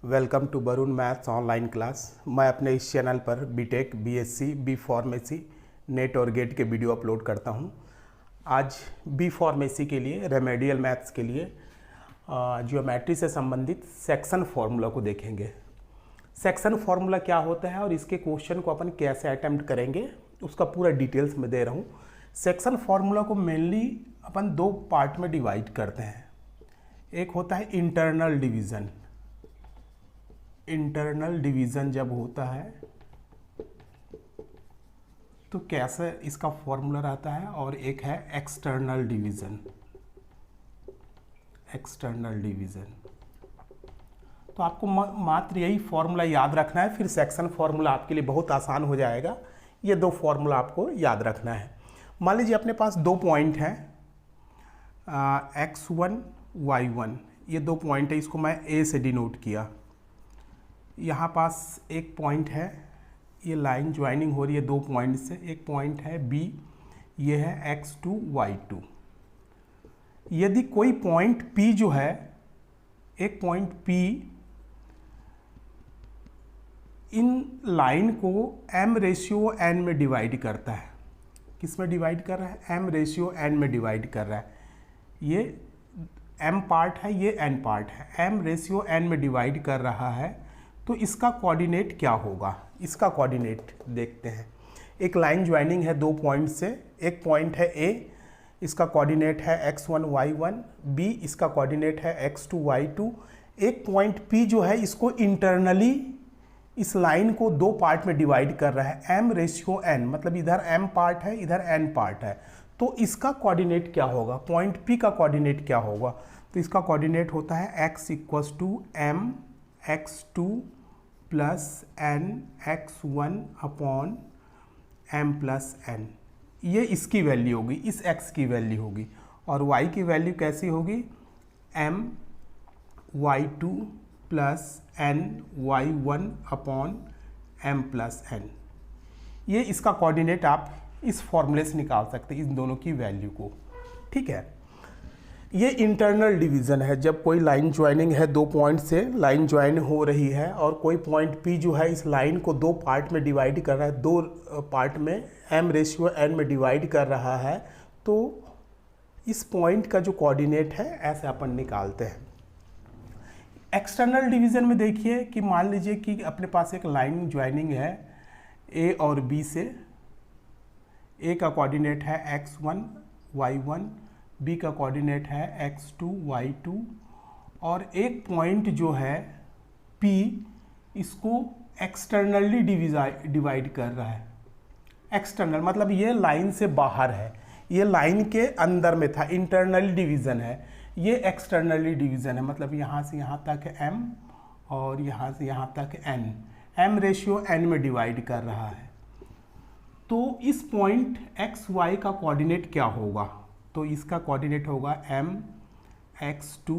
Welcome to Varun maths online class. मैं अपने इस चैनल पर BTech, BSc, B pharmacy, NET और गेट के वीडियो अपलोड करता हूं। आज बी फार्मेसी के लिए, रेमेडियल मैथ्स के लिए ज्योमेट्री से संबंधित सेक्शन फार्मूला को देखेंगे। सेक्शन फार्मूला क्या होता है और इसके क्वेश्चन को अपन कैसे अटेम्प्ट करेंगे उसका पूरा डिटेल्स में दे रहा हूँ। सेक्शन फार्मूला को मेनली अपन दो पार्ट में डिवाइड करते हैं। एक होता है इंटरनल डिवीज़न। इंटरनल डिवीज़न जब होता है तो कैसे इसका फॉर्मूला रहता है, और एक है एक्सटर्नल डिवीज़न। एक्सटर्नल डिवीज़न तो आपको मात्र यही फॉर्मूला याद रखना है, फिर सेक्शन फार्मूला आपके लिए बहुत आसान हो जाएगा। ये दो फॉर्मूला आपको याद रखना है। मान लीजिए अपने पास दो पॉइंट हैं, x1 y1, ये दो पॉइंट है, इसको मैं a से डिनोट किया। यहाँ पास एक पॉइंट है, ये लाइन ज्वाइनिंग हो रही है दो पॉइंट से। एक पॉइंट है B, ये है x2 y2। यदि कोई पॉइंट P जो है, एक पॉइंट P इन लाइन को m/n में डिवाइड करता है। किस में डिवाइड कर रहा है? m/n में डिवाइड कर रहा है। ये m पार्ट है, ये n पार्ट है। m/n में डिवाइड कर रहा है तो इसका कोऑर्डिनेट क्या होगा? इसका कोऑर्डिनेट देखते हैं। एक लाइन ज्वाइनिंग है दो पॉइंट से। एक पॉइंट है A, इसका कोऑर्डिनेट है x1 y1, B इसका कोऑर्डिनेट है x2 y2। एक पॉइंट P जो है, इसको इंटरनली इस लाइन को दो पार्ट में डिवाइड कर रहा है m/n, मतलब इधर m पार्ट है, इधर n पार्ट है। तो इसका कोऑर्डिनेट क्या होगा? पॉइंट P का कोऑर्डिनेट क्या होगा? तो इसका कोऑर्डिनेट होता है x = m x2 plus n x1 upon m plus n। ये इसकी वैल्यू होगी, इस x की वैल्यू होगी। और y की वैल्यू कैसी होगी? m y2 plus n y1 upon m plus n। ये इसका कोऑर्डिनेट आप इस फॉर्मूले से निकाल सकते हैं, इन दोनों की वैल्यू को। ठीक है, ये इंटरनल डिवीज़न है। जब कोई लाइन ज्वाइनिंग है, दो पॉइंट से लाइन ज्वाइन हो रही है और कोई पॉइंट P जो है इस लाइन को दो पार्ट में डिवाइड कर रहा है, दो पार्ट में m/n में डिवाइड कर रहा है, तो इस पॉइंट का जो कोऑर्डिनेट है ऐसे अपन निकालते हैं। एक्सटर्नल डिवीज़न में देखिए कि मान लीजिए कि अपने पास एक लाइन ज्वाइनिंग है A और B से। A का कोऑर्डिनेट है x1 y1, B का कोऑर्डिनेट है x2 y2, और एक पॉइंट जो है P, इसको एक्सटर्नली डिवाइड कर रहा है। एक्सटर्नल मतलब ये लाइन से बाहर है, ये लाइन के अंदर में था, इंटरनली डिवीज़न है। ये एक्सटर्नली डिवीज़न है, मतलब यहाँ से यहाँ तक m और यहाँ से यहाँ तक n, m/n में डिवाइड कर रहा है। तो इस पॉइंट xy का कोऑर्डिनेट क्या होगा? तो इसका कोऑर्डिनेट होगा m x2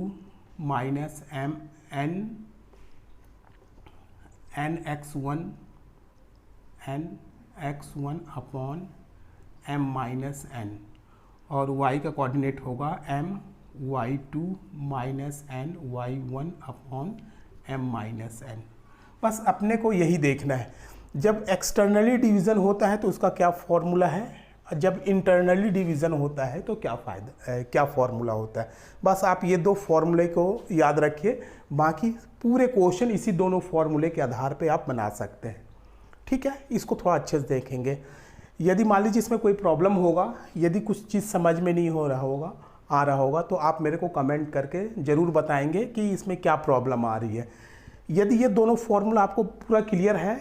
minus m n x1 upon m minus n, और y का कोऑर्डिनेट होगा m y2 minus n y1 upon m minus n। बस अपने को यही देखना है, जब एक्सटर्नली डिवीज़न होता है तो उसका क्या फॉर्मूला है, जब इंटरनली डिवीज़न होता है तो क्या फॉर्मूला होता है। बस आप ये दो फॉर्मूले को याद रखिए, बाकी पूरे क्वेश्चन इसी दोनों फॉर्मूले के आधार पे आप बना सकते हैं। ठीक है, इसको थोड़ा अच्छे से देखेंगे। यदि मान लीजिए इसमें कोई प्रॉब्लम होगा, यदि कुछ चीज़ समझ में नहीं आ रहा होगा तो आप मेरे को कमेंट करके ज़रूर बताएंगे कि इसमें क्या प्रॉब्लम आ रही है। यदि ये दोनों फॉर्मूला आपको पूरा क्लियर है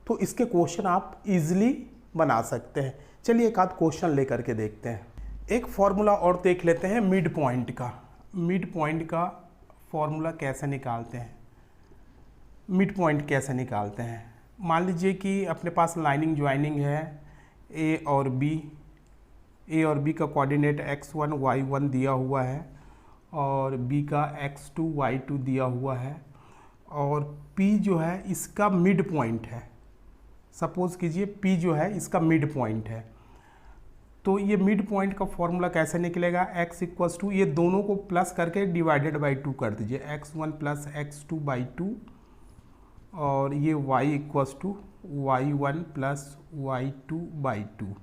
तो इसके क्वेश्चन आप इजीली बना सकते हैं। चलिए एक आध क्वेश्चन लेकर के देखते हैं। एक फॉर्मूला और देख लेते हैं मिड पॉइंट का। मिड पॉइंट का फॉर्मूला कैसे निकालते हैं? मिड पॉइंट कैसे निकालते हैं? मान लीजिए कि अपने पास लाइनिंग ज्वाइनिंग है A और B का कोऑर्डिनेट x1 y1 दिया हुआ है और B का x2 y2 दिया हुआ है, और P जो है इसका मिड पॉइंट है। सपोज कीजिए P जो है इसका मिड पॉइंट है, तो ये मिड पॉइंट का फॉर्मूला कैसे निकलेगा? x = ये दोनों को प्लस करके डिवाइडेड बाई 2 कर दीजिए, x1 प्लस x2 बाई 2 और ये y equals to y1 plus y2/2।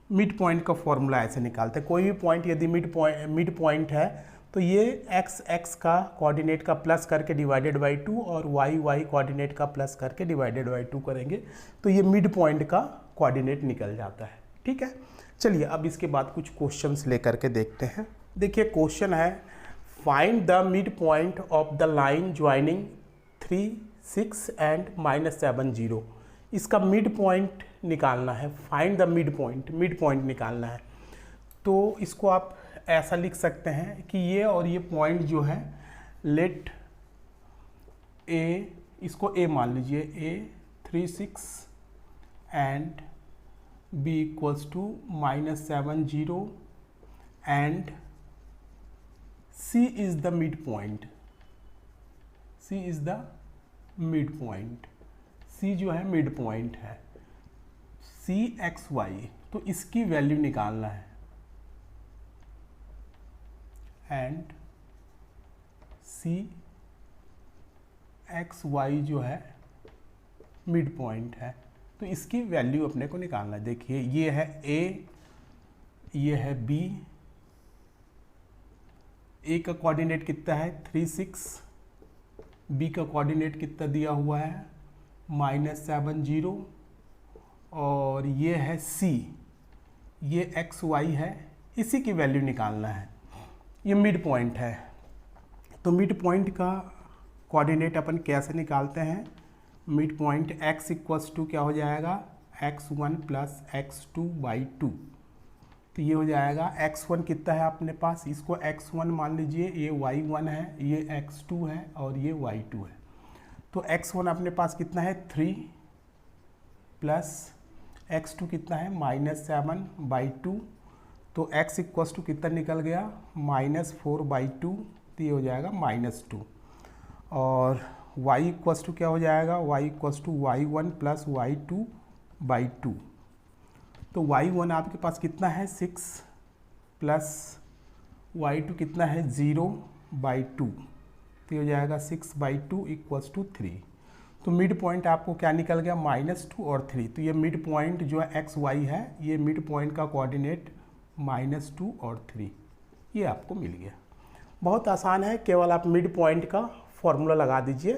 Mid point का फॉर्मूला ऐसे निकालते हैं। कोई भी पॉइंट यदि मिड पॉइंट है तो ये x का कोऑर्डिनेट का प्लस करके डिवाइडेड बाई 2 और y कोऑर्डिनेट का प्लस करके डिवाइडेड बाई 2 करेंगे तो ये मिड पॉइंट का कोऑर्डिनेट निकल जाता है। ठीक है, चलिए अब इसके बाद कुछ क्वेश्चंस लेकर के देखते हैं। देखिए क्वेश्चन है find the mid point of the line joining 3, 6 and -7, 0। इसका मिड पॉइंट निकालना है। फाइंड द मिड पॉइंट निकालना है। तो इसको आप ऐसा लिख सकते हैं कि ये और ये पॉइंट जो है लेट ए, इसको ए मान लीजिए, A 3, 6 and B equals to -7, 0 and C is the mid point. C is the mid point. C जो है मिड पॉइंट है। C x y, तो इसकी वैल्यू निकालना है एंड C x y जो है मिड पॉइंट है, तो इसकी वैल्यू अपने को निकालना है। देखिए ये है A, ये है B। A का कोऑर्डिनेट कितना है 3, 6, B का कोऑर्डिनेट कितना दिया हुआ है -7, 0 और ये है C, ये x y है, इसी की वैल्यू निकालना है। ये मिड पॉइंट है, तो मिड पॉइंट का कोऑर्डिनेट अपन कैसे निकालते हैं? Mid point x equals to क्या हो जाएगा x1 प्लस x2/2। तो ये हो जाएगा x1 कितना है अपने पास, इसको x1 मान लीजिए, ये y1 है, ये x2 है और ये y2 है। तो x1 अपने पास कितना है 3 प्लस x2 कितना है -7/2। तो x इक्वल्स टू कितना निकल गया -4/2, तो ये हो जाएगा -2। और y इक्वल्स टू क्या हो जाएगा, y equals to y1 plus y2/2। तो y1 आपके पास कितना है 6 प्लस y2 कितना है 0/2, तो ये हो जाएगा 6/2 इक्वल्स टू 3। तो मिड पॉइंट आपको क्या निकल गया -2 और 3। तो ये मिड पॉइंट जो है एक्स वाई है, ये मिड पॉइंट का कोऑर्डिनेट -2 और 3, ये आपको मिल गया। बहुत आसान है, केवल आप मिड पॉइंट का फॉर्मूला लगा दीजिए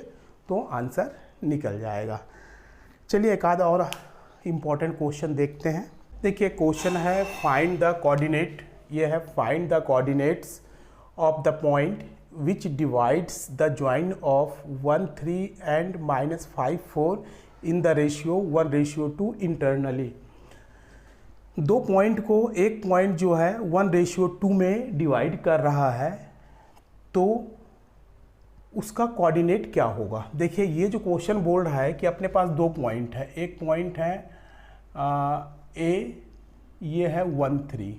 तो आंसर निकल जाएगा। चलिए एक आधा और इम्पॉर्टेंट क्वेश्चन देखते हैं। देखिए क्वेश्चन है फाइंड द कोऑर्डिनेट, ये है find the coordinates of the point which divides the join of 1, 3 and -5, 4 in the ratio 1:2 internally। दो पॉइंट को, एक पॉइंट जो है 1:2 में डिवाइड कर रहा है, तो उसका कोऑर्डिनेट क्या होगा। देखिए ये जो क्वेश्चन बोल रहा है कि अपने पास दो पॉइंट है, एक पॉइंट है A, ये है 1, 3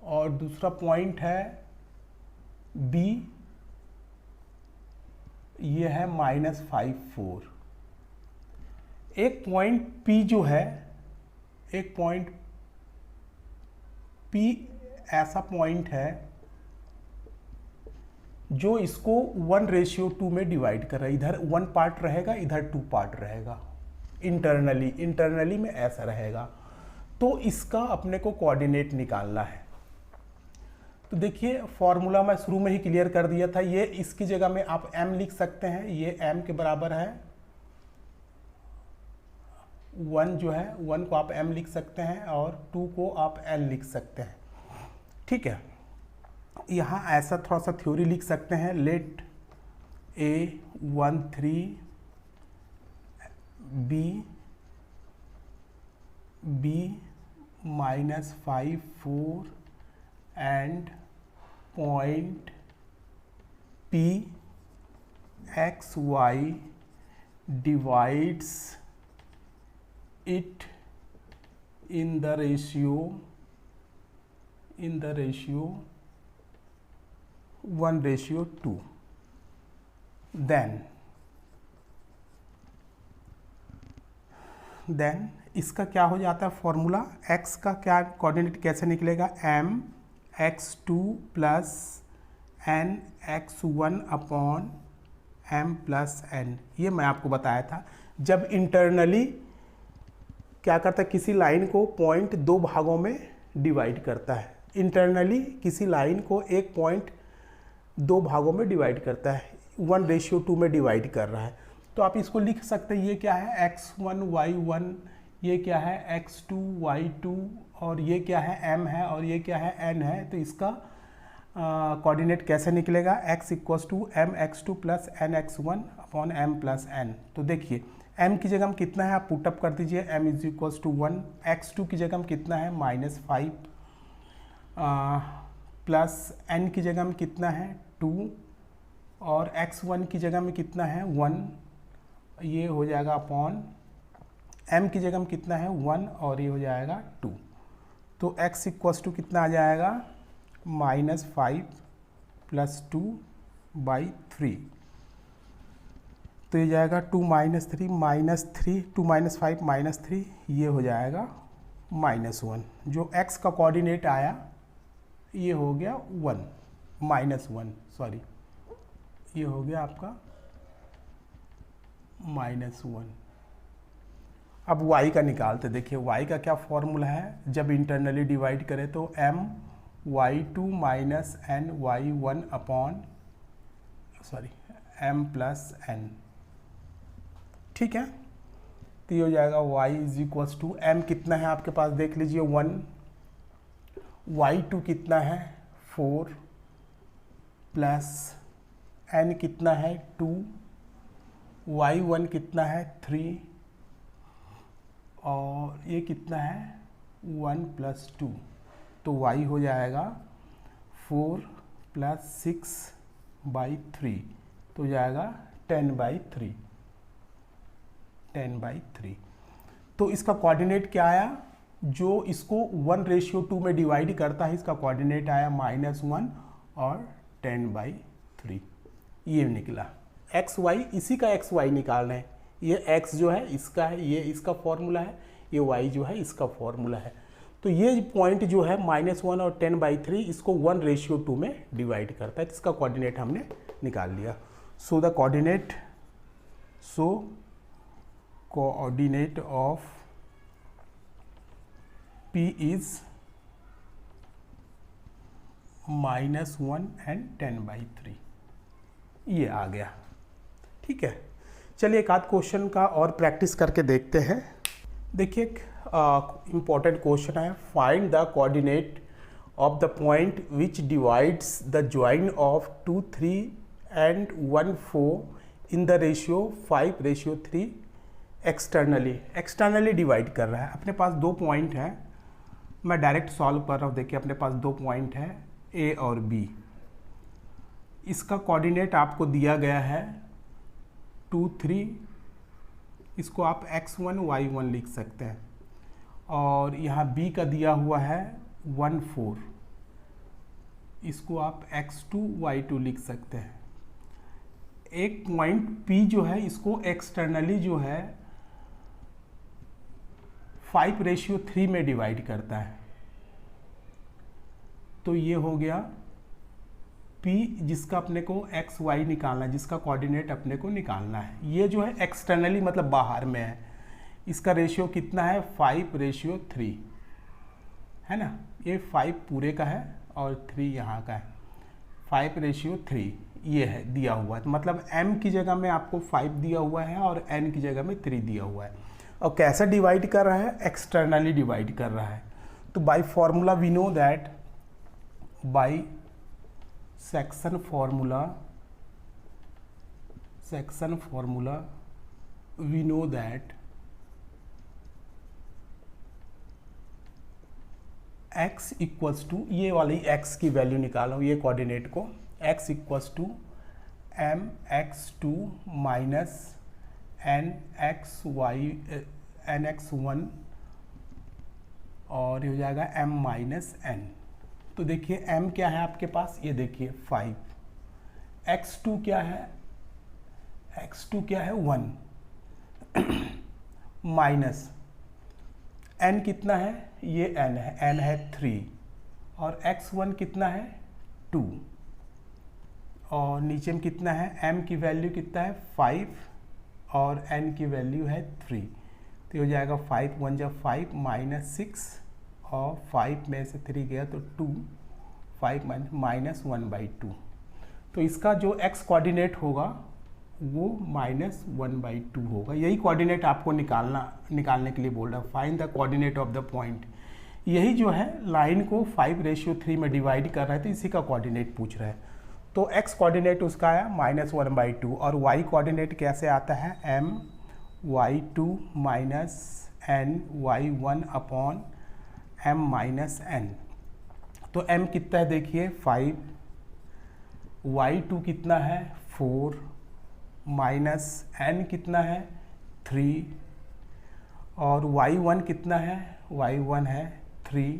और दूसरा पॉइंट है B, ये है -5, 4। एक पॉइंट P जो है, एक पॉइंट P ऐसा पॉइंट है जो इसको 1:2 में डिवाइड कर रहा है। इधर 1 पार्ट रहेगा, इधर 2 पार्ट रहेगा। इंटरनली में ऐसा रहेगा। तो इसका अपने को कोऑर्डिनेट निकालना है। तो देखिए फॉर्मूला मैं शुरू में ही क्लियर कर दिया था। ये इसकी जगह में आप m लिख सकते हैं, ये m के बराबर है 1 जो है, 1 को आप m लिख सकते हैं और 2 को आप n लिख सकते हैं। ठीक है, यहाँ ऐसा थोड़ा सा थ्योरी लिख सकते हैं, late A 1, 3 B -5, 4 and point P x y divides it in the ratio 1:2। Then इसका क्या हो जाता है फॉर्मूला, x का क्या कोऑर्डिनेट कैसे निकलेगा, m x2 plus n x1 upon m plus n, ये मैं आपको बताया था। जब इंटरनली क्या करता है, किसी लाइन को पॉइंट दो भागों में डिवाइड करता है। इंटरनली किसी लाइन को एक पॉइंट दो भागों में डिवाइड करता है, 1:2 में डिवाइड कर रहा है। तो आप इसको लिख सकते हैं, ये क्या है x1 y1, ये क्या है x2 y2, और ये क्या है m है, और ये क्या है n है। तो इसका कोऑर्डिनेट कैसे निकलेगा, x = mx2 plus nx1 upon m plus n। तो देखिए m की जगह हम कितना है, आप पुटअप कर दीजिए, m = 1, x2 की जगह हम कितना है -5, प्लस n की जगह में कितना है 2, और x1 की जगह में कितना है 1, ये हो जाएगा अपॉन m की जगह में कितना है 1, और ये हो जाएगा 2। तो x = कितना आ जाएगा -5 प्लस 2/3। तो ये जाएगा 2 - 3 -3, 2 - 5 -3, ये हो जाएगा -1। जो x का कोऑर्डिनेट आया ये हो गया 1 -1, सॉरी, ये हो गया आपका -1। अब y का निकालते, देखिए y का क्या फॉर्मूला है, जब इंटरनली डिवाइड करें तो m y2 minus n y1 upon m plus n, ठीक है। तो ये हो जाएगा y = m कितना है आपके पास, देख लीजिए 1, y2 कितना है 4, प्लस n कितना है 2, y1 कितना है 3, और ये कितना है 1 + 2। तो y हो जाएगा 4 + 6/3, तो हो जाएगा 10/3, 10/3। तो इसका कोऑर्डिनेट क्या आया, जो इसको 1:2 में डिवाइड करता है, इसका कोऑर्डिनेट आया -1 और 10/3, ये निकला। एक्स वाई, इसी का एक्स वाई निकालना है। ये x जो है इसका है, ये इसका फॉर्मूला है, ये y जो है इसका फॉर्मूला है। तो ये पॉइंट जो है -1 और 10/3 इसको 1:2 में डिवाइड करता है, तो इसका कोऑर्डिनेट हमने निकाल लिया। So the coordinate of P is -1 and 10/3, ये आ गया, ठीक है। चलिए एक आध क्वेश्चन का और प्रैक्टिस करके देखते हैं। देखिए इम्पॉर्टेंट क्वेश्चन है, find the coordinate of the point which divides the join of 2, 3 and 1, 4 in the ratio 5:3 externally divide कर रहा है। अपने पास दो पॉइंट हैं, मैं डायरेक्ट सॉल्व कर रहा हूँ। देखिए अपने पास दो पॉइंट है A और B, इसका कोऑर्डिनेट आपको दिया गया है 2, 3, इसको आप x1 y1 लिख सकते हैं, और यहाँ B का दिया हुआ है 1, 4, इसको आप x2 y2 लिख सकते हैं। एक पॉइंट P जो है इसको एक्सटर्नली जो है 5:3 में डिवाइड करता है। तो ये हो गया P, जिसका अपने को एक्स वाई निकालना है, जिसका कोऑर्डिनेट अपने को निकालना है। ये जो है एक्सटर्नली मतलब बाहर में है, इसका रेशियो कितना है 5:3, है ना। ये 5 पूरे का है और 3 यहाँ का है, 5:3 ये है दिया हुआ है। मतलब m की जगह में आपको 5 दिया हुआ है और n की जगह में 3 दिया हुआ है। और कैसे डिवाइड कर रहा है, एक्सटर्नली डिवाइड कर रहा है। तो by formula we know that, by section formula we know that x equals to, ये वाली x की वैल्यू निकाल रहा हूँ, ये कोऑर्डिनेट को, x equals to mx2 minus nx1 और ये हो जाएगा m माइनस n। तो देखिए m क्या है आपके पास, ये देखिए 5, x2 क्या है, x2 क्या है 1 माइनस n कितना है, ये n है 3, और x1 कितना है 2, और नीचे में कितना है, m की वैल्यू कितना है 5 और n की वैल्यू है 3, तो हो जाएगा 5 1 जा 5 -6 और 5 में से 3 गया तो 2, 5 -1/2। तो इसका जो x कोऑर्डिनेट होगा वो -1/2 होगा। यही कोऑर्डिनेट आपको निकालने के लिए बोल रहा है, find the coordinate of the point. यही जो है लाइन को 5:3 में डिवाइड कर रहा है, तो इसी का कोऑर्डिनेट पूछ रहा है। तो x कोऑर्डिनेट उसका आया -1/2 और y कोऑर्डिनेट कैसे आता है, my2 n y1 upon m-n। तो m कितना है देखिए 5, y2 कितना है 4, माइनस n कितना है 3 और y1 कितना है, y1 है 3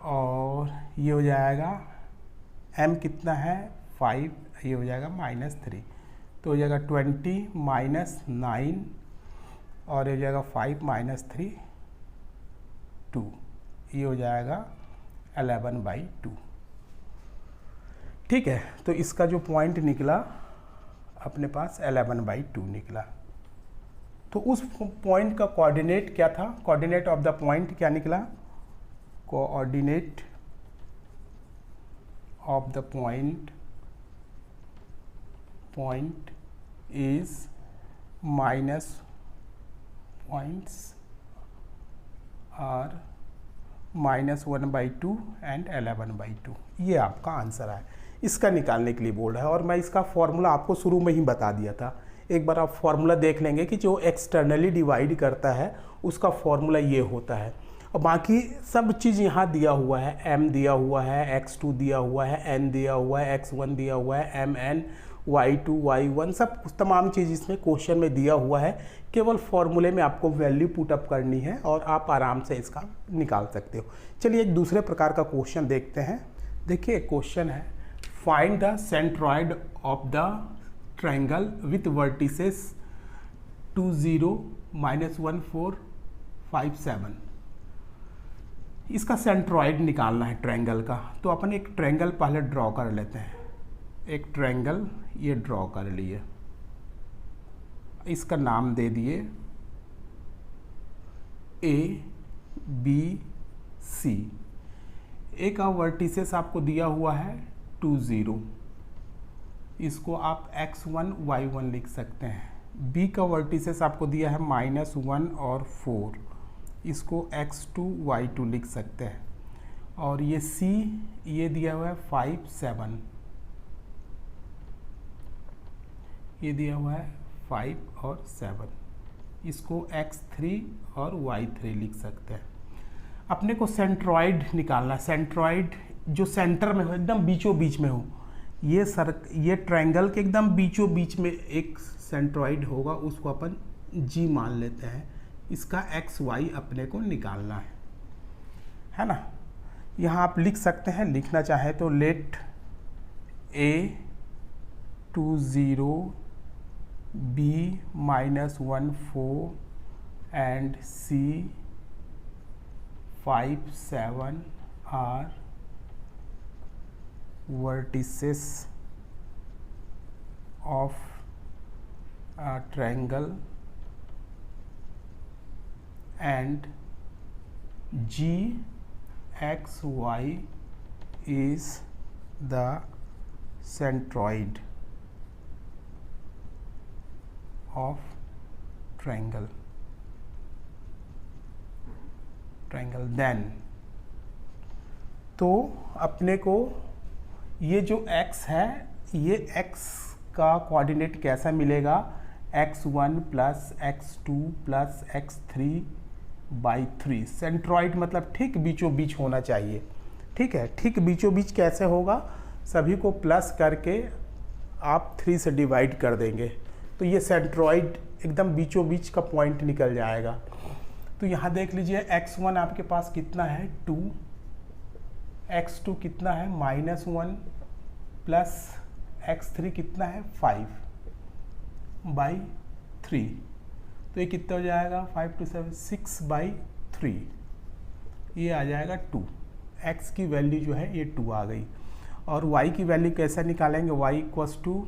और ये हो जाएगा m कितना है 5, ये हो जाएगा -3, तो हो जाएगा 20 -9 और ये हो जाएगा 5 - 3 2, ये हो जाएगा 11/2। ठीक है, तो इसका जो पॉइंट निकला अपने पास 11/2 निकला। तो उस पॉइंट का कोऑर्डिनेट क्या था, कोऑर्डिनेट ऑफ द पॉइंट क्या निकला, coordinate of the point is minus points are -1/2 and 11/2। ये आपका आंसर है, इसका निकालने के लिए बोल रहा है। और मैं इसका फॉर्मूला आपको शुरू में ही बता दिया था, एक बार आप फॉर्मूला देख लेंगे कि जो एक्सटर्नली डिवाइड करता है उसका फॉर्मूला ये होता है। और बाकी सब चीज़ यहाँ दिया हुआ है, m दिया हुआ है, x2 दिया हुआ है, n दिया हुआ है, x1 दिया हुआ है, mn, y2, y1 सब तमाम चीज़ इसमें क्वेश्चन में दिया हुआ है। केवल फॉर्मूले में आपको वैल्यू पुट अप करनी है और आप आराम से इसका निकाल सकते हो। चलिए एक दूसरे प्रकार का क्वेश्चन देखते हैं। देखिए क्वेश्चन है, find the centroid of the triangle with vertices 2 0 -1 4 5 7। इसका सेंट्रॉइड निकालना है ट्रायंगल का। तो अपन एक ट्रायंगल पहले ड्रॉ कर लेते हैं। एक ट्रायंगल ये ड्रॉ कर लिए, इसका नाम दे दिए ABC। ए का वर्टिसेस आपको दिया हुआ है 2 0, इसको आप x1 y1 लिख सकते हैं। बी का वर्टिसेस आपको दिया है -1 और 4, इसको x2 y2 लिख सकते हैं। और ये सी ये दिया हुआ है 5 7, ये दिया हुआ है 5 और 7, इसको x3 और y3 लिख सकते हैं। अपने को सेंट्रॉइड निकालना, सेंट्रॉइड जो सेंटर में हो, एकदम बीचों बीच में हो। ये ट्रायंगल के एकदम बीचों बीच में एक सेंट्रॉइड होगा, उसको अपन G मान लेते हैं। इसका x y अपने को निकालना है ना। यहाँ आप लिख सकते हैं, लिखना चाहे तो late A 2 0 B -1 4 and C 5 7 are vertices of a triangle and G x y is the centroid of triangle then। तो अपने को ये जो x है, ये x का कोऑर्डिनेट कैसा मिलेगा, x1 + x2 + x3/3। सेंट्रॉइड मतलब ठीक बीचों बीच होना चाहिए। ठीक है, ठीक बीचों बीच कैसे होगा, सभी को प्लस करके आप 3 से डिवाइड कर देंगे तो ये सेंट्रॉइड एकदम बीचों बीच का पॉइंट निकल जाएगा। तो यहाँ देख लीजिए x1 आपके पास कितना है 2, x2 कितना है -1 प्लस x3 कितना है 5/3। तो ये कितना हो जाएगा 5 2 7 6/3, ये आ जाएगा 2। x की वैल्यू जो है ये 2 आ गई। और y की वैल्यू कैसे निकालेंगे, y equals to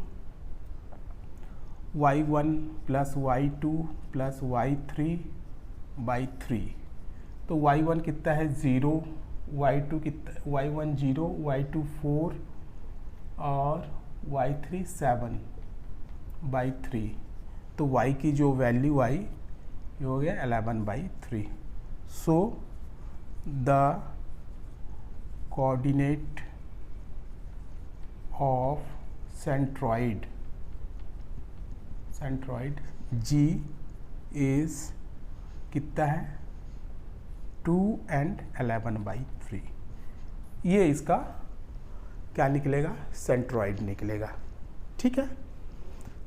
y1 plus y2 plus y3/3। तो y1 कितना है 0, y2 कितना, y1 0, y2 4 और y3 7/3। तो y की जो वैल्यू आई ये हो गया 11/3। So the coordinate of centroid G is कितना है 2 and 11/3। ये इसका क्या निकलेगा, सेंट्रॉइड निकलेगा। ठीक है,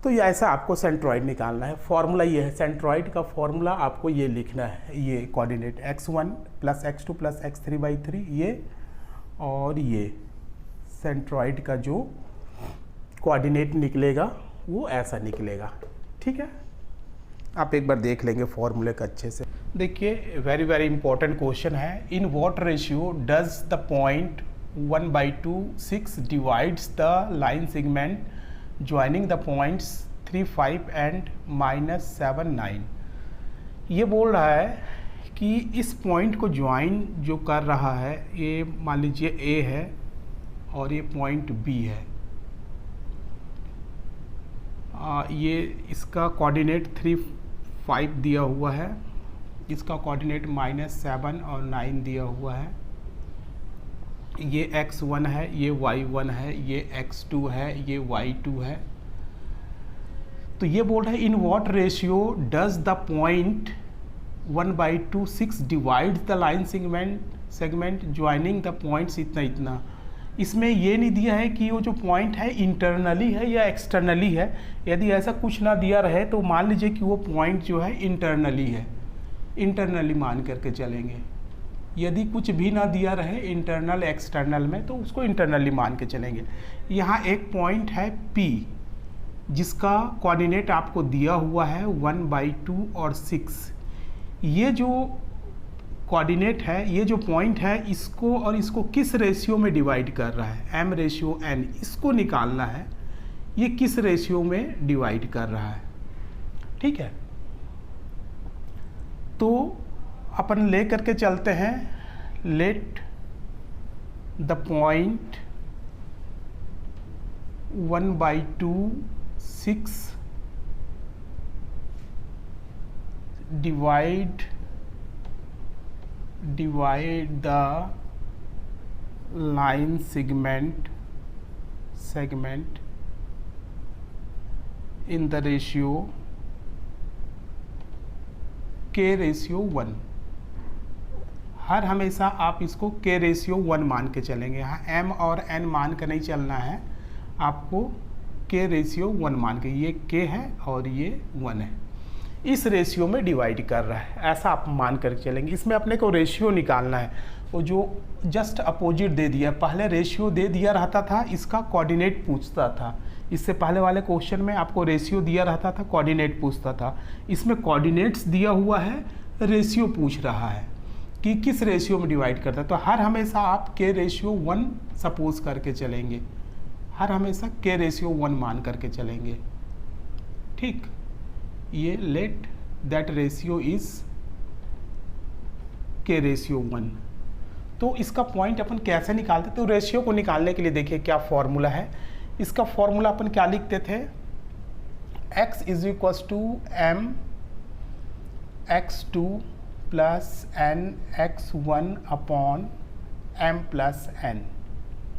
तो ये ऐसा आपको सेंट्रॉइड निकालना है। फॉर्मूला ये है, सेंट्रॉइड का फॉर्मूला आपको ये लिखना है, ये coordinate x1 plus x2 plus x3/3 ये, और ये सेंट्रॉइड का जो कोऑर्डिनेट निकलेगा वो ऐसा निकलेगा। ठीक है, आप एक बार देख लेंगे फॉर्मूले का अच्छे से। देखिए वेरी वेरी इंपॉर्टेंट क्वेश्चन है, in what ratio does the point 1/2 6 divides the line segment joining the points 3 5 and -7 9। ये बोल रहा है कि इस पॉइंट को ज्वाइन जो कर रहा है, ये मान लीजिए A है और ये पॉइंट B है। ये इसका कोऑर्डिनेट 3 5 दिया हुआ है, इसका कोऑर्डिनेट -7 और 9 दिया हुआ है। ये x1 है, ये y1 है, ये x2 है, ये y2 है। तो ये बोल रहा है in what ratio does the point 1/2 6 divides the line segment joining the points इतना इतना। इसमें ये नहीं दिया है कि वो जो पॉइंट है इंटरनली है या एक्सटर्नली है। यदि ऐसा कुछ ना दिया रहे तो मान लीजिए कि वो पॉइंट जो है इंटरनली है, इंटरनली मान करके चलेंगे। यदि कुछ भी ना दिया रहे इंटरनल एक्सटर्नल में तो उसको इंटरनली मान के चलेंगे। यहाँ एक पॉइंट है P जिसका कोऑर्डिनेट आपको दिया हुआ है 1/2 और 6। ये जो कोऑर्डिनेट है, ये जो पॉइंट है, इसको और इसको किस रेशियो में डिवाइड कर रहा है, m/n, इसको निकालना है ये किस रेशियो में डिवाइड कर रहा है। ठीक है, तो अपन ले करके चलते हैं, let the point 1/2 6 divide the line segment in the ratio k/1। हर हमेशा आप इसको k/1 मान के चलेंगे। यहाँ m और n मान के नहीं चलना है, आपको k/1 मान के, ये k है और ये 1 है, इस रेशियो में डिवाइड कर रहा है, ऐसा आप मान कर चलेंगे। इसमें अपने को रेशियो निकालना है, वो जो जस्ट अपोजिट दे दिया। पहले रेशियो दे दिया रहता था, इसका कोऑर्डिनेट पूछता था। इससे पहले वाले क्वेश्चन में आपको रेशियो दिया रहता था, कोऑर्डिनेट पूछता था। इसमें कोऑर्डिनेट्स दिया हुआ है, रेशियो पूछ रहा है कि किस रेशियो में डिवाइड करता है। तो हर हमेशा आप k/1 सपोज करके चलेंगे, हर हमेशा k/1 मान करके चलेंगे। ठीक, ये let that ratio is k/1। तो इसका पॉइंट अपन कैसे निकालते, तो रेशियो को निकालने के लिए देखिए क्या फॉर्मूला है। इसका फॉर्मूला अपन क्या लिखते थे, x = m x2 plus n x1 upon m plus n।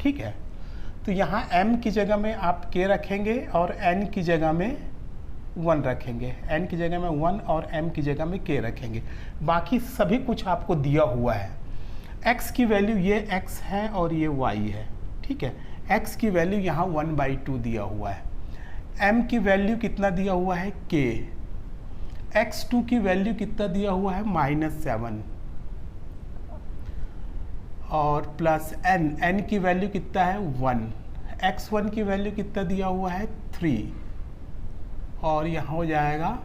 ठीक है, तो यहाँ m की जगह में आप k रखेंगे और n की जगह में 1 रखेंगे, n की जगह में 1 और m की जगह में k रखेंगे। बाकी सभी कुछ आपको दिया हुआ है। x की वैल्यू ये x है और ये y है। ठीक है, x की वैल्यू यहाँ 1/2 दिया हुआ है, m की वैल्यू कितना दिया हुआ है k, x2 की वैल्यू कितना दिया हुआ है -7 और प्लस n की वैल्यू कितना है 1, x1 की वैल्यू कितना दिया हुआ है 3 और यहाँ हो जाएगा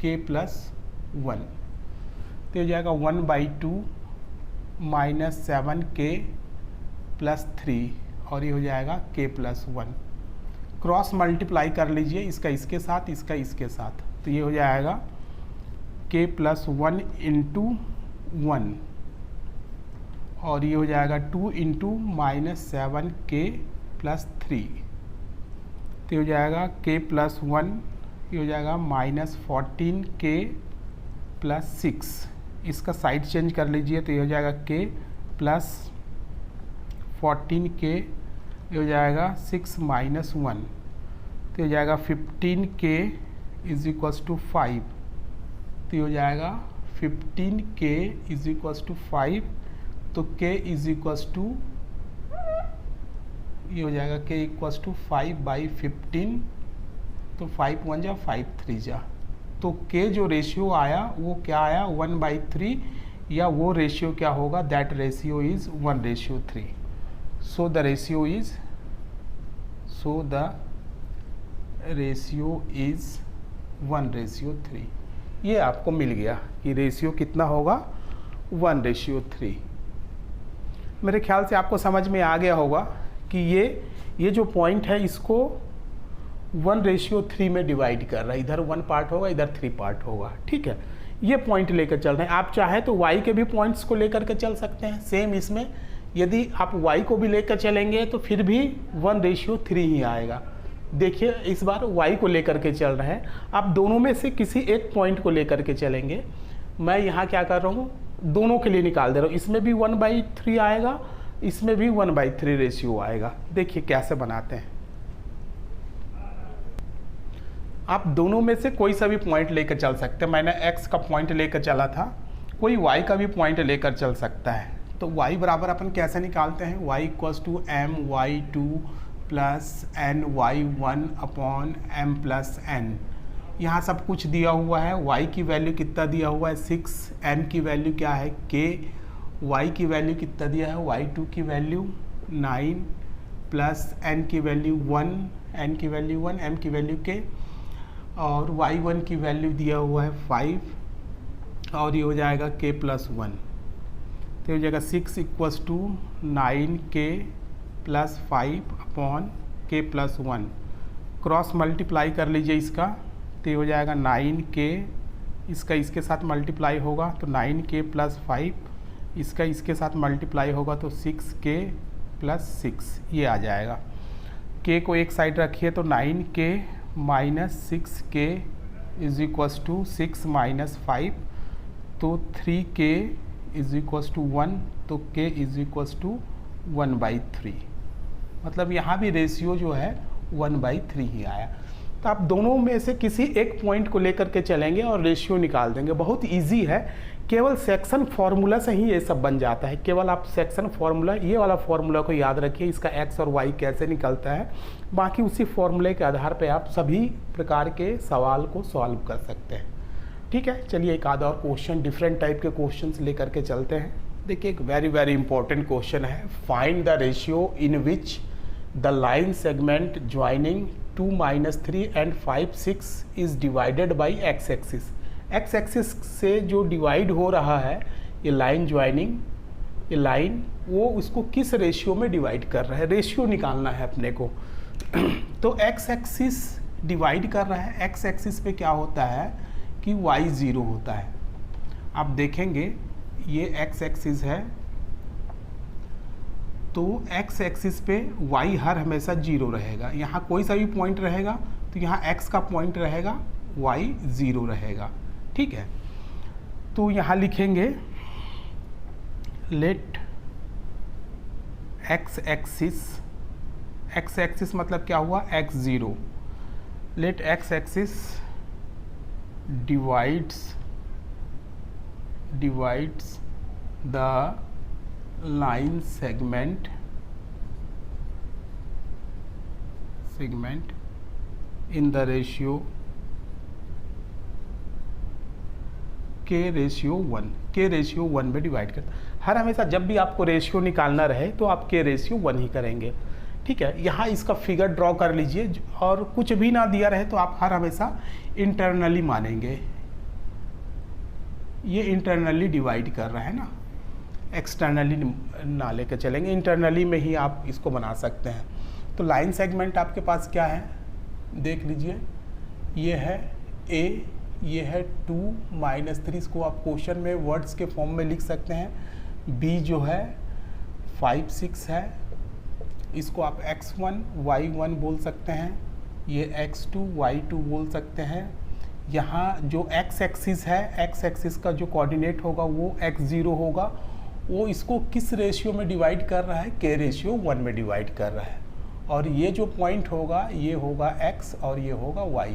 k+1, तो हो जाएगा 1/2 -7k + 3 और ये हो जाएगा k+1। क्रॉस मल्टीप्लाई कर लीजिए इसका इसके साथ, इसका इसके साथ, तो ये हो जाएगा k+1 × 1 और ये हो जाएगा 2 × -7k+3, तो ये हो जाएगा k+1, ये हो जाएगा -14k+6। इसका साइड चेंज कर लीजिए तो ये हो जाएगा k+14k, ये हो जाएगा 6 - 1, तो ये हो जाएगा 15k = 5, तो ये हो जाएगा 15k = 5, तो k = ये हो जाएगा k = 5/15, तो 5 × 1 = 5 × 3 = तो k जो रेशियो आया वो क्या आया 1/3, या वो रेशियो क्या होगा, that ratio is 1:3। So the ratio is 1:3। ये आपको मिल गया कि रेशियो कितना होगा 1:3। मेरे ख्याल से आपको समझ में आ गया होगा कि ये जो पॉइंट है इसको 1:3 में डिवाइड कर रहा है, इधर 1 पार्ट होगा, इधर 3 पार्ट होगा, ठीक है। ये पॉइंट लेकर चल रहे हैं। आप चाहे तो y के भी पॉइंट्स को लेकर के चल सकते हैं। सेम इसमें यदि आप y को भी लेकर चलेंगे तो फिर भी 1:3 ही आएगा। देखिए इस बार y को लेकर के चल रहे हैं, आप दोनों में से किसी एक पॉइंट को लेकर के चलेंगे। मैं यहाँ क्या कर रहा हूँ, दोनों के लिए निकाल दे रहा हूँ। इसमें भी 1/3 आएगा, इसमें भी 1/3 रेशियो आएगा। देखिए कैसे बनाते हैं। आप दोनों में से कोई सा भी पॉइंट लेकर चल सकते हैं। मैंने x का पॉइंट लेकर चला था, कोई y का भी पॉइंट लेकर चल सकता है। तो y बराबर अपन कैसे निकालते हैं, y = my2 + ny1/m+n। यहाँ सब कुछ दिया हुआ है। y की वैल्यू कितना दिया हुआ है 6, m की वैल्यू क्या है k, y की वैल्यू कितना दिया है y2 की वैल्यू 9 प्लस n की वैल्यू 1, n की वैल्यू 1, m की वैल्यू k, और y1 की वैल्यू दिया हुआ है 5, और ये हो जाएगा k+1। तो हो जाएगा 6 = 9k + 5/k+1। क्रॉस मल्टीप्लाई कर लीजिए इसका, तो ये हो जाएगा 9k, इसका इसके साथ मल्टीप्लाई होगा तो 9k + 5, इसका इसके साथ मल्टीप्लाई होगा तो 6k + 6, ये आ जाएगा। k को एक साइड रखिए तो 9k - 6k = 6 - 5, तो 3k = 1, तो k = 1/3। मतलब यहाँ भी रेशियो जो है 1/3 ही आया। तो आप दोनों में से किसी एक पॉइंट को लेकर के चलेंगे और रेशियो निकाल देंगे। बहुत इजी है, केवल सेक्शन फार्मूला से ही ये सब बन जाता है। केवल आप सेक्शन फार्मूला, ये वाला फार्मूला को याद रखिए, इसका x और y कैसे निकलता है। बाकी उसी फार्मूले के आधार पे आप सभी प्रकार के सवाल को सॉल्व कर सकते हैं। ठीक है, चलिए एक आधा और क्वेश्चन, डिफरेंट टाइप के क्वेश्चंस लेकर के चलते हैं। देखिए एक वेरी इंपॉर्टेंट क्वेश्चन है, find the ratio in which the line segment joining 2, -3 and 5, 6 is divided by x axis. x axis से जो डिवाइड हो रहा है ये लाइन ज्वाइनिंग, ये लाइन, वो उसको किस रेशियो में डिवाइड कर रहा है, रेशियो निकालना है अपने को। तो x एक्सिस डिवाइड कर रहा है, x एक्सिस पे क्या होता है कि y 0 होता है। आप देखेंगे ये x एक्सिस है, तो x एक्सिस पे y हर हमेशा 0 रहेगा। यहाँ कोई सा भी पॉइंट रहेगा तो यहाँ x का पॉइंट रहेगा, y 0 रहेगा। ठीक है, तो यहाँ लिखेंगे लेट x एक्सिस मतलब क्या हुआ x 0, let x axis divides the line segment in the ratio k ratio 1 में डिवाइड करता है। हर हमेशा जब भी आपको रेशियो निकालना रहे तो आप k रेशियो 1 ही करेंगे। ठीक है, यहाँ इसका फिगर ड्रॉ कर लीजिए, और कुछ भी ना दिया रहे तो आप हर हमेशा इंटरनली मानेंगे। ये इंटरनली डिवाइड कर रहा है ना, एक्सटर्नली ना लेकर चलेंगे, इंटरनली में ही आप इसको बना सकते हैं। तो लाइन सेगमेंट आपके पास क्या है, देख लीजिए, ये है A, ये है 2 - 3, इसको आप क्वेश्चन में वर्ड्स के फॉर्म में लिख सकते हैं। B जो है 5 6 है, इसको आप x1 y1 बोल सकते हैं, ये x2 y2 बोल सकते हैं। यहाँ जो x एक्सिस है, x एक्सिस का जो कोऑर्डिनेट होगा वो x0 होगा, वो इसको किस रेशियो में डिवाइड कर रहा है, k रेशियो 1 में डिवाइड कर रहा है। और ये जो पॉइंट होगा ये होगा x और ये होगा y।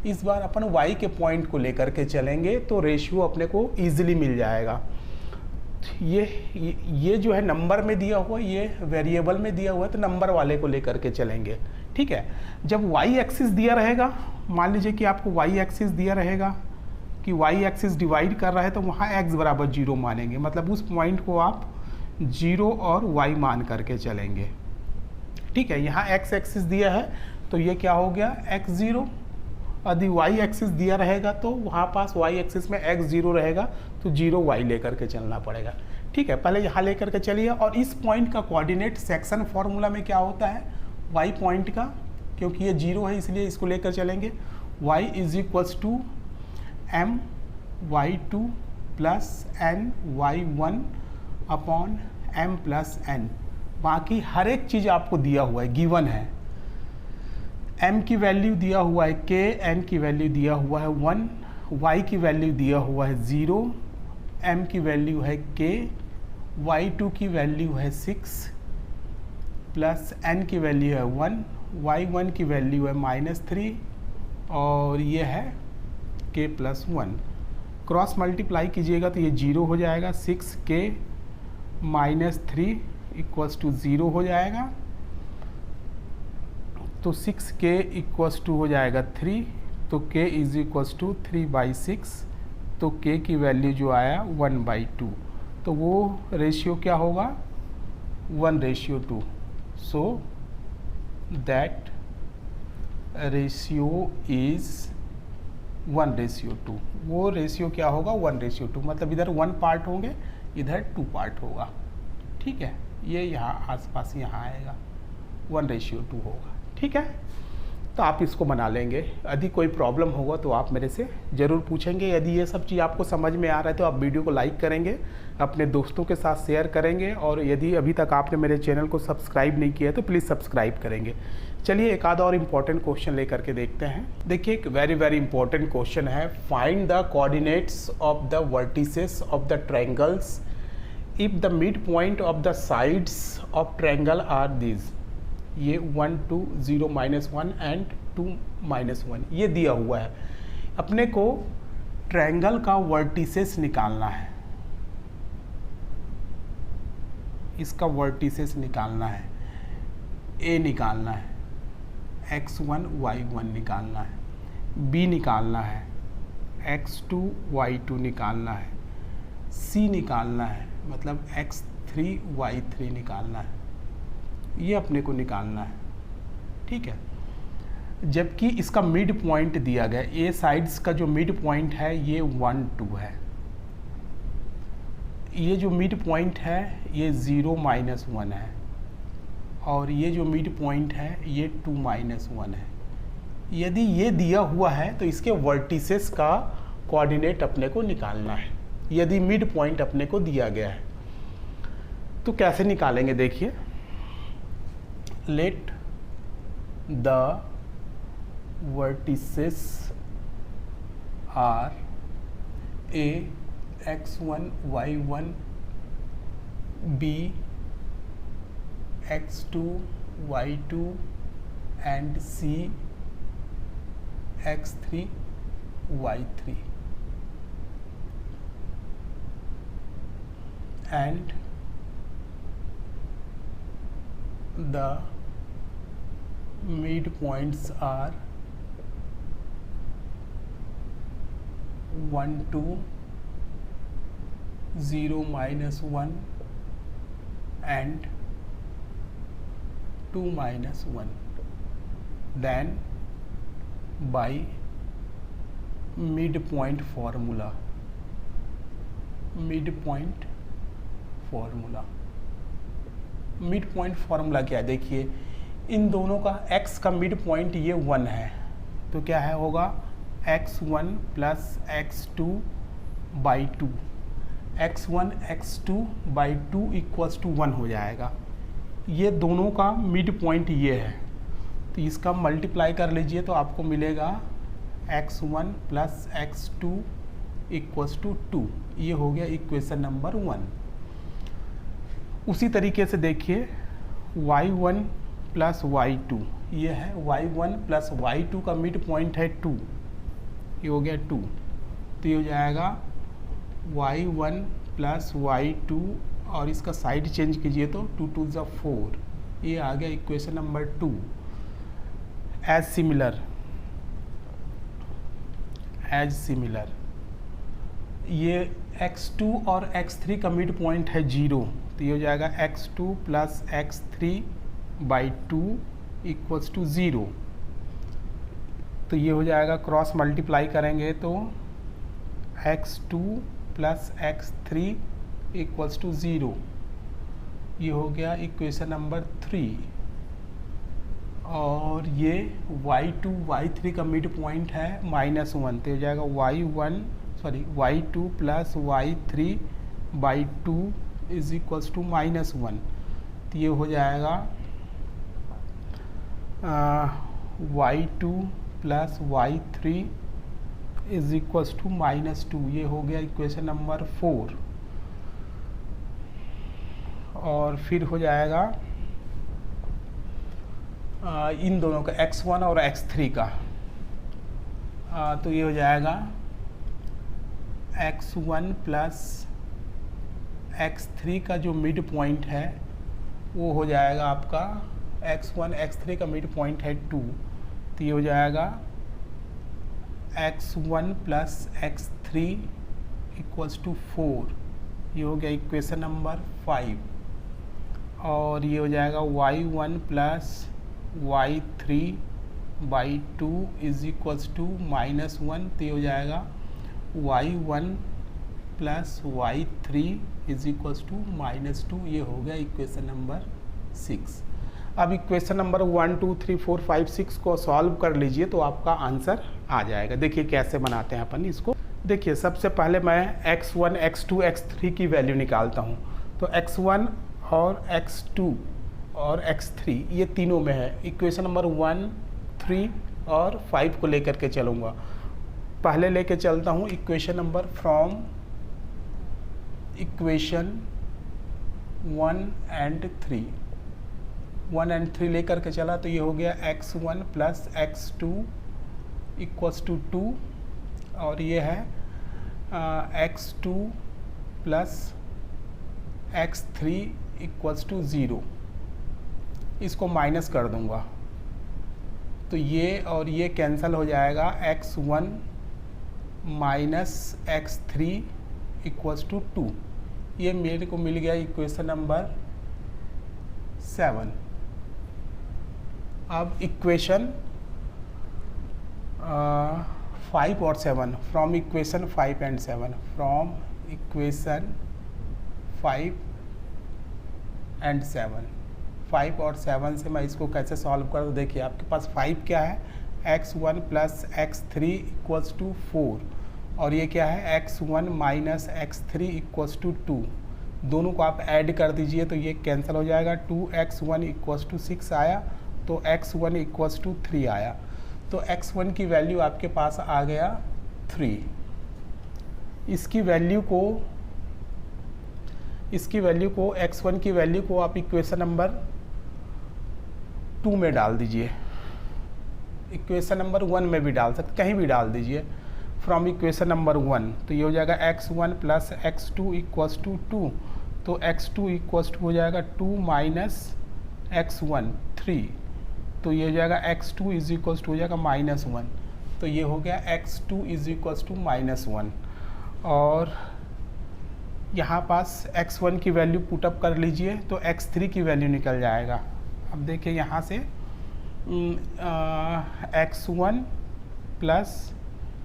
इस बार अपन y के पॉइंट को लेकर के चलेंगे तो रेशियो अपने को ईजिली मिल जाएगा। ये जो है नंबर में दिया हुआ, ये वेरिएबल में दिया हुआ है, तो नंबर वाले को लेकर के चलेंगे। ठीक है, जब y एक्सिस दिया रहेगा, मान लीजिए कि आपको y एक्सिस दिया रहेगा कि y एक्सिस डिवाइड कर रहा है, तो वहाँ x बराबर 0 मानेंगे, मतलब उस पॉइंट को आप 0 और y मान करके चलेंगे। ठीक है, यहाँ x एक्सिस दिया है तो ये क्या हो गया, x0। यदि y एक्सिस दिया रहेगा तो वहाँ पास y एक्सिस में x0 रहेगा, तो 0 y लेकर के चलना पड़ेगा। ठीक है, पहले यहाँ लेकर के चलिए। और इस पॉइंट का कोऑर्डिनेट सेक्शन फॉर्मूला में क्या होता है, y पॉइंट का, क्योंकि ये 0 है इसलिए इसको लेकर चलेंगे। y = my2 + n y1 upon m+n। बाकी हर एक चीज़ आपको दिया हुआ है, गिवन है। m की वैल्यू दिया हुआ है k, n की वैल्यू दिया हुआ है 1, y की वैल्यू दिया हुआ है 0, m की वैल्यू है k, y2 की वैल्यू है 6 प्लस n की वैल्यू है 1, y1 की वैल्यू है -3 और ये है k + 1। क्रॉस मल्टीप्लाई कीजिएगा तो ये 0 हो जाएगा, 6k - 3 = 0 हो जाएगा, तो 6k = हो जाएगा 3, तो k = 3/6, तो k की वैल्यू जो आया 1/2, तो वो रेशियो क्या होगा, 1:2। So that ratio is 1:2। वो रेशियो क्या होगा, 1:2, मतलब इधर 1 पार्ट होंगे, इधर 2 पार्ट होगा। ठीक है, ये यहाँ आसपास यहाँ आएगा, 1:2 होगा। ठीक है, तो आप इसको बना लेंगे। यदि कोई प्रॉब्लम होगा तो आप मेरे से ज़रूर पूछेंगे। यदि ये सब चीज़ आपको समझ में आ रहा है तो आप वीडियो को लाइक करेंगे, अपने दोस्तों के साथ शेयर करेंगे, और यदि अभी तक आपने मेरे चैनल को सब्सक्राइब नहीं किया तो प्लीज़ सब्सक्राइब करेंगे। चलिए एक आधा और इम्पॉर्टेंट क्वेश्चन लेकर के देखते हैं। देखिए, एक वेरी इंपॉर्टेंट क्वेश्चन है। Find the coordinates of the vertices of the triangles if the mid point of the sides of triangle are these. ये 1 2 0 -1 एंड 2 -1 ये दिया हुआ है। अपने को ट्रायंगल का वर्टिसेस निकालना है, इसका वर्टिसेस निकालना है, A निकालना है, x1 y1 निकालना है, B निकालना है, x2 y2 निकालना है, C निकालना है, मतलब x3 y3 निकालना है। ये अपने को निकालना है। ठीक है, जबकि इसका मिड पॉइंट दिया गया, ए साइड्स का जो मिड पॉइंट है ये 1 2 है, ये जो मिड पॉइंट है ये 0 -1 है, और ये जो मिड पॉइंट है ये 2 -1 है। यदि ये दिया हुआ है तो इसके वर्टिसेस का कोऑर्डिनेट अपने को निकालना है, यदि मिड पॉइंट अपने को दिया गया है। तो कैसे निकालेंगे, देखिए, let the vertices are A x1 y1, B x2 y2 and C x3 y3, and the midpoints are 1 2 0 -1 and 2 -1. Then by midpoint formula formula. Mid point formula क्या है, देखिए इन दोनों का x का मिड पॉइंट ये 1 है, तो क्या है होगा x1 plus x2 by 2, x1 x2 by 2 equals to 1 हो जाएगा। ये दोनों का मिड पॉइंट ये है, तो इसका मल्टीप्लाई कर लीजिए तो आपको मिलेगा x1 plus x2 equals to 2। ये हो गया इक्वेशन नंबर 1। उसी तरीके से देखिए y1 प्लस y2, ये है y1 प्लस y2 का मिड पॉइंट है 2, ये हो गया 2, तो ये हो जाएगा y1 प्लस y2 और इसका साइड चेंज कीजिए तो 2 2 ज़ा 4, ये आ गया इक्वेशन नंबर 2। एज सिमिलर ये x2 और x3 का मिड पॉइंट है 0, तो ये हो जाएगा x2 plus x3 by 2 equals to 0, तो ये हो जाएगा क्रॉस मल्टीप्लाई करेंगे तो x2 plus x3 equals to 0, ये हो गया इक्वेशन नंबर 3। और ये y2 y3 का मिड पॉइंट है -1, तो हो जाएगा y2 plus y3 by 2 is equals to -1, तो ये हो जाएगा y2 plus y3 is equals to -2, ये हो गया इक्वेशन नंबर 4। और फिर हो जाएगा इन दोनों का x1 और x3 का, तो ये हो जाएगा x1 प्लस x3 का जो मिड पॉइंट है वो हो जाएगा आपका x1 x3 का मिड पॉइंट है 2, तो ये हो जाएगा x1 plus x3 equals to 4, ये हो गया इक्वेशन नंबर 5। और ये हो जाएगा y1 plus y3 by 2 is equals to -1, तो ये हो जाएगा y1 plus y3 is equals to -2, ये हो गया इक्वेशन नंबर 6। अब इक्वेशन नंबर 1 2 3 4 5 6 को सॉल्व कर लीजिए तो आपका आंसर आ जाएगा। देखिए कैसे बनाते हैं अपन इसको। देखिए सबसे पहले मैं x1 x2 x3 की वैल्यू निकालता हूँ, तो x1 और x2 और x3 ये तीनों में है। इक्वेशन नंबर 1 3 और 5 को लेकर के चलूँगा। पहले लेके चलता हूँ equation number from equation 1 and 3 लेकर के चला, तो ये हो गया x1 plus x2 equals to 2, और ये है x2 plus x3 equals to 0। इसको माइनस कर दूंगा तो ये और ये कैंसिल हो जाएगा, x1 minus x3 equals to 2। ये मेरे को मिल गया इक्वेशन नंबर 7। अब इक्वेशन 5 और 7, from equation 5 and 7, from equation 5 and 7, 5 और 7 से मैं इसको कैसे सॉल्व कर दूँ। देखिए आपके पास 5 क्या है, x1 plus x3 equals to 4, और ये क्या है x1 minus x3 equals to 2। दोनों को आप ऐड कर दीजिए तो ये कैंसिल हो जाएगा। 2x1 इक्वल्स टू 6 आया, तो x1 इक्वल्स टू 3 आया, तो x1 की वैल्यू आपके पास आ गया 3। इसकी वैल्यू को x1 की वैल्यू को आप इक्वेशन नंबर 2 में डाल दीजिए। इक्वेशन नंबर 1 में भी डाल सकते, कहीं भी डाल दीजिए, फ्रॉम इक्वेशन नंबर 1। तो ये हो जाएगा x1 plus x2 equals to 2, तो x2 इक्वल्स टू हो जाएगा 2 माइनस x1 3, तो ये हो जाएगा x2 इज इक्वल्स टू हो जाएगा -1, तो ये हो गया x2 इज इक्वल्स टू -1। और यहाँ पास x1 की वैल्यू पुटअप कर लीजिए तो x3 की वैल्यू निकल जाएगा। अब देखिए यहाँ से x1 प्लस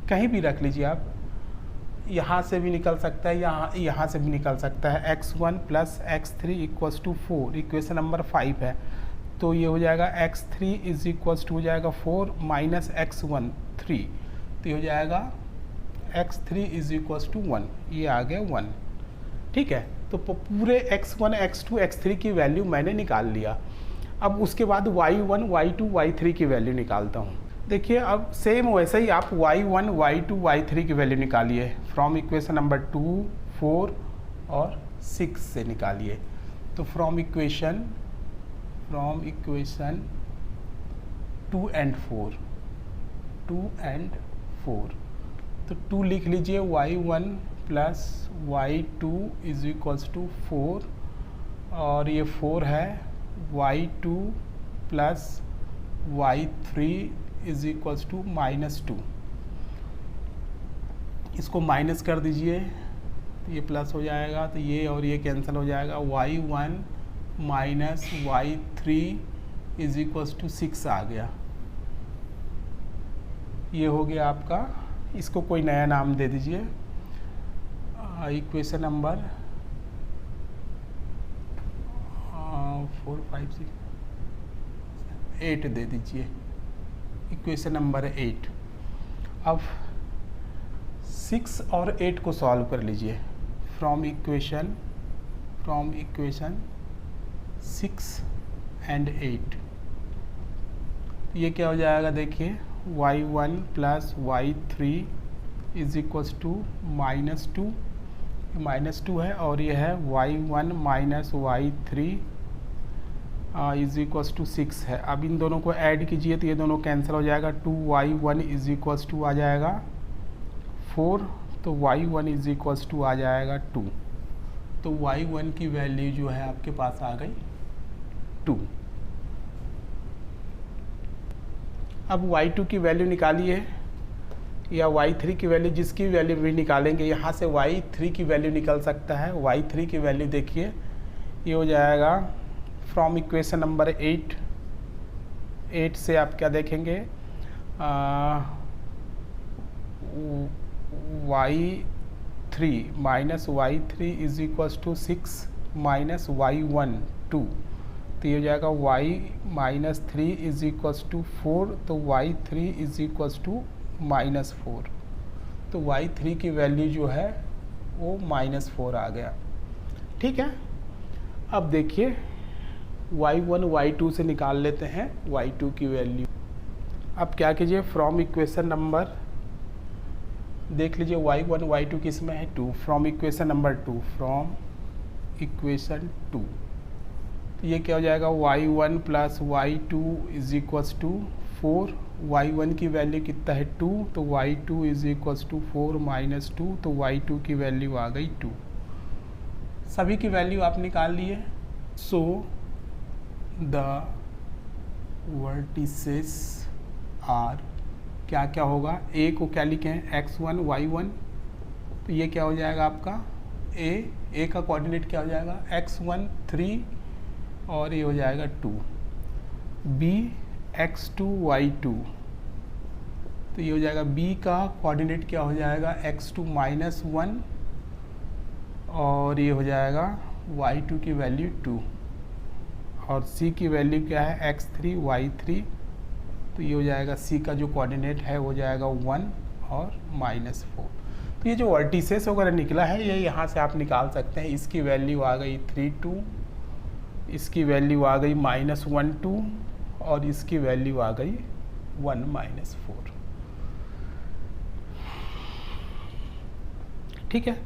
कहीं भी रख लीजिए आप, यहाँ से भी निकल सकता है, यहाँ से भी निकल सकता है। x1 plus x3 equals to 4, equation number 5 है। तो ये हो जाएगा x3 इज इक्वल्स टू हो जाएगा 4 माइनस x1 3, तो ये हो जाएगा x3 इज इक्वल्स टू 1, ये आ गया 1। ठीक है, तो पूरे x1 x2 x3 की वैल्यू मैंने निकाल लिया। अब उसके बाद y1 y2 y3 की वैल्यू निकालता हूँ। देखिए अब सेम वैसे ही आप y1 y2 y3 की वैल्यू निकालिए फ्रॉम इक्वेशन नंबर 2, 4 और 6 से निकालिए। तो फ्रॉम इक्वेशन 2 and 4, तो 2 लिख लीजिए, y1 plus y2 is equals to 4 और ये 4 है, y2 plus y3 is equals to -2। इसको माइनस कर दीजिए तो ये प्लस हो जाएगा, तो ये और ये कैंसिल हो जाएगा। y1 minus y3 is equals to 6 आ गया। ये हो गया आपका, इसको कोई नया नाम दे दीजिए, इक्वेशन नंबर 4, 5, 6, 8 दे दीजिए, इक्वेशन नंबर 8। अब 6 और 8 को सॉल्व कर लीजिए फ्रॉम इक्वेशन 6 and 8। ये क्या हो जाएगा, देखिए y1 plus y3 is equals to -2 है, और ये है y1 minus y3 is equals to 6 है। अब इन दोनों को ऐड कीजिए तो ये दोनों कैंसिल हो जाएगा। 2y1 इज इक्वल्स टू आ जाएगा 4, तो y1 इज इक्वल्स टू आ जाएगा 2। तो y1 की वैल्यू जो है आपके पास आ गई 2। अब y2 की वैल्यू निकालिए, या y3 की वैल्यू, जिसकी वैल्यू भी निकालेंगे, यहाँ से y3 की वैल्यू निकल सकता है। y3 की वैल्यू देखिए, ये हो जाएगा फ्रॉम इक्वेशन नंबर 8 से आप क्या देखेंगे, y3 minus y3 is equals to 6 minus y1 2, तो ये हो जाएगा y minus 3 is equals to 4, तो y3 इज इक्वल्स टू -4, तो y3 की वैल्यू जो है वो -4 आ गया। ठीक है, अब देखिए y1 y2 से निकाल लेते हैं y2 की वैल्यू। अब क्या कीजिए, फ्रॉम इक्वेशन नंबर, देख लीजिए y1 y2 किस में है 2, from equation number 2, from equation 2, तो ये क्या हो जाएगा, y1 plus y2 is equals to 4, y1 की वैल्यू कितना है 2, तो y2 is equals to 4 minus 2, तो y2 की वैल्यू आ गई 2। सभी की वैल्यू आप निकाल लिए। सो द वर्टिसेस आर, क्या क्या होगा, ए को क्या लिखें, x1 y1, तो ये क्या हो जाएगा आपका ए का कोऑर्डिनेट क्या हो जाएगा, x1 3 और ये हो जाएगा 2। बी x2 y2, तो ये हो जाएगा b का कोऑर्डिनेट क्या हो जाएगा, x2 -1 और ये हो जाएगा y2 की वैल्यू 2, और c की वैल्यू क्या है, x3 y3, तो ये हो जाएगा c का जो कोऑर्डिनेट है वो जाएगा 1 और -4। तो ये जो वर्टिसेस वगैरह निकला है ये यहाँ से आप निकाल सकते हैं। इसकी वैल्यू आ गई 3 2, इसकी वैल्यू आ गई -1 2 और इसकी वैल्यू आ गई 1 -4। ठीक है,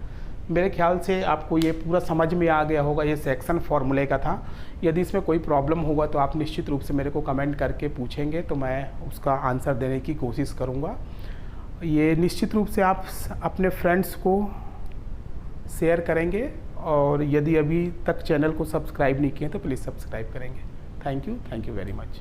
मेरे ख्याल से आपको ये पूरा समझ में आ गया होगा। ये सेक्शन फॉर्मूले का था। यदि इसमें कोई प्रॉब्लम होगा तो आप निश्चित रूप से मेरे को कमेंट करके पूछेंगे तो मैं उसका आंसर देने की कोशिश करूँगा। ये निश्चित रूप से आप अपने फ्रेंड्स को शेयर करेंगे, और यदि अभी तक चैनल को सब्सक्राइब नहीं किए तो प्लीज़ सब्सक्राइब करेंगे। Thank you very much.